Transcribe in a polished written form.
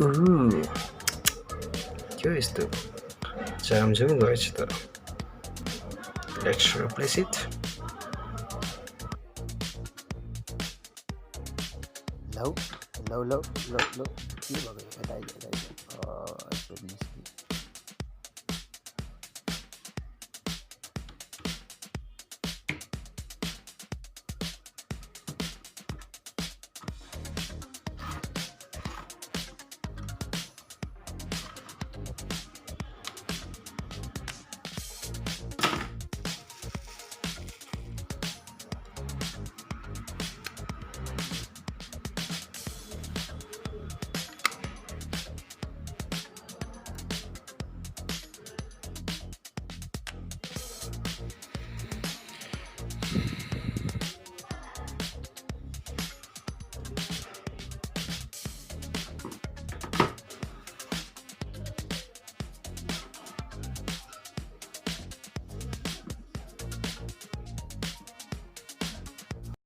Ooh, curious too. So I'm doing right though. Let's replace it. Low, low, low, low, low. Iya ba? Ada aja, ada aja. Oh, I could miss it.